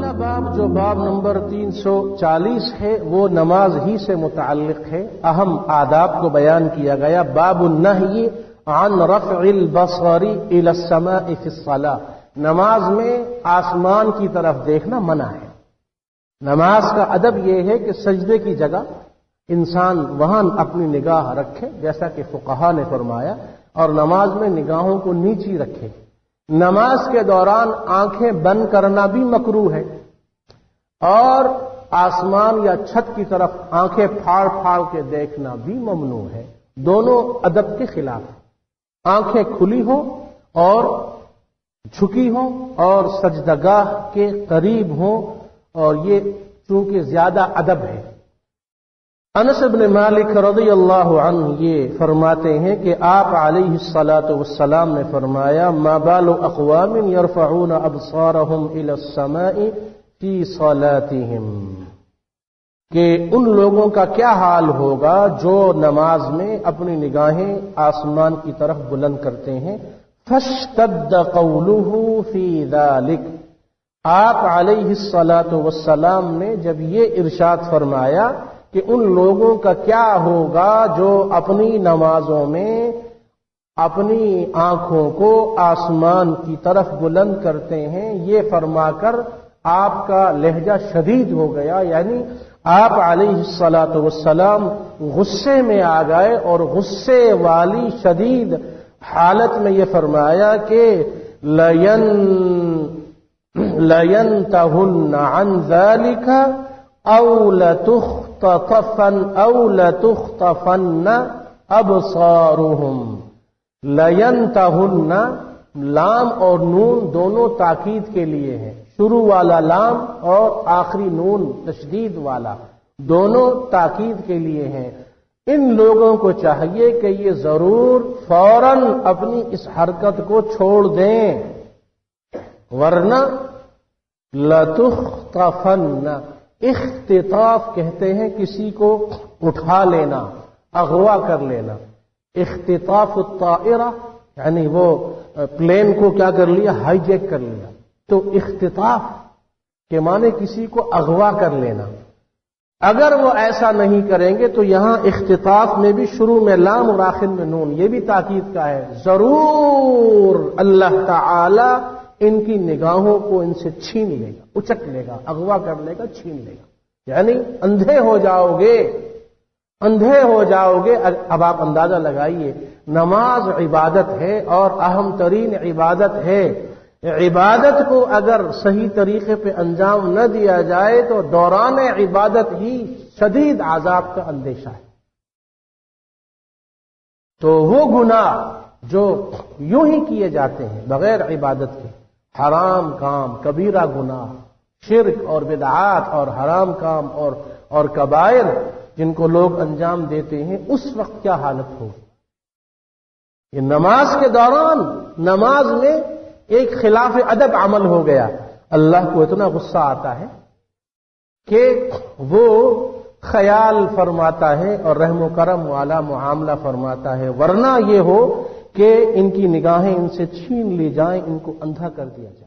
اگلا باب جو باب نمبر 340 ہے وہ نماز ہی سے متعلق ہے. اہم آداب کو بیان کیا گیا. باب النہی عن رفع البصر الى السماء فی الصلاۃ. نماز میں آسمان کی طرف دیکھنا منع ہے. نماز کا ادب یہ ہے کہ سجدے کی جگہ انسان وہاں اپنی نگاہ رکھے جیسا کہ فقہا نے فرمایا، اور نماز میں نگاہوں کو نیچی رکھے. نماز کے دوران آنکھیں بند کرنا بھی مکروہ ہے، اور آسمان یا چھت کی طرف آنکھیں پھاڑ پھاڑ کے دیکھنا بھی ممنوع ہے. دونوں ادب کے خلاف. آنکھیں کھلی ہوں اور جھکی ہوں اور سجدگاہ کے قریب ہوں، اور یہ چونکہ زیادہ ادب ہے. انس بن مالک رضی اللہ عنہ یہ فرماتے ہیں کہ آپ علیہ الصلاۃ والسلام نے فرمایا: ما بال اقوام يرفعون ابصارهم الى السماء في صلاتهم، کہ ان لوگوں کا کیا حال ہوگا جو نماز میں اپنی نگاہیں آسمان کی طرف بلند کرتے ہیں. فاشتد قوله في ذلك، آپ علیہ الصلاۃ والسلام نے جب یہ ارشاد فرمایا کہ ان لوگوں کا کیا ہوگا جو اپنی نمازوں میں اپنی آنکھوں کو آسمان کی طرف بلند کرتے ہیں، یہ فرما کر آپ کا لہجہ شدید ہو گیا. یعنی آپ علیہ الصلاۃ والسلام غصے میں آ گئے، اور غصے والی شدید حالت میں یہ فرمایا کہ لَيَنْتَهُنَّ عَنْ ذَلِكَ أَوْ لَتُخْطَفَنَّ أَبْصَارُهُمْ. لَيَنْتَهُنَّ، لام اور نون دونوں تاکید کے لیے ہیں. شروع والا لام اور آخری نون تشدید والا دونوں تاکید کے لیے ہیں. ان لوگوں کو چاہیے کہ یہ ضرور فوراً اپنی اس حرکت کو چھوڑ دیں، ورنہ لَتُخْطَفَنَّ. اختطاف کہتے ہیں کسی کو اٹھا لینا، اغوا کر لینا. اختطاف الطائرہ یعنی وہ پلین کو کیا کر لیا، ہائی جیک کر لیا. تو اختطاف کے معنی کسی کو اغوا کر لینا. اگر وہ ایسا نہیں کریں گے تو یہاں اختطاف میں بھی شروع میں لام اور آخر میں نون، یہ بھی تاکید کا ہے. ضرور اللہ تعالی ان کی نگاہوں کو ان سے چھین لے گا، اچک لے گا، اغوا کر لے گا، چھین لے گا. یعنی اندھے ہو جاؤ گے، اندھے ہو جاؤ گے. اب آپ اندازہ لگائیے، نماز عبادت ہے اور اہم ترین عبادت ہے. عبادت کو اگر صحیح طریقے پہ انجام نہ دیا جائے تو دوران عبادت ہی شدید عذاب کا اندیشہ ہے. تو وہ گناہ جو یوں ہی کیے جاتے ہیں بغیر عبادت کے، حرام کام، کبیرہ گناہ، شرک اور بدعات اور حرام کام اور کبائر جن کو لوگ انجام دیتے ہیں، اس وقت کیا حالت ہوگی. یہ نماز کے دوران نماز میں ایک خلاف ادب عمل ہو گیا. اللہ کو اتنا غصہ آتا ہے کہ وہ خیال فرماتا ہے اور رحم و کرم والا معاملہ فرماتا ہے، ورنہ یہ ہو کہ ان کی نگاہیں ان سے چھین لی جائیں، ان کو اندھا کر دیا جائے.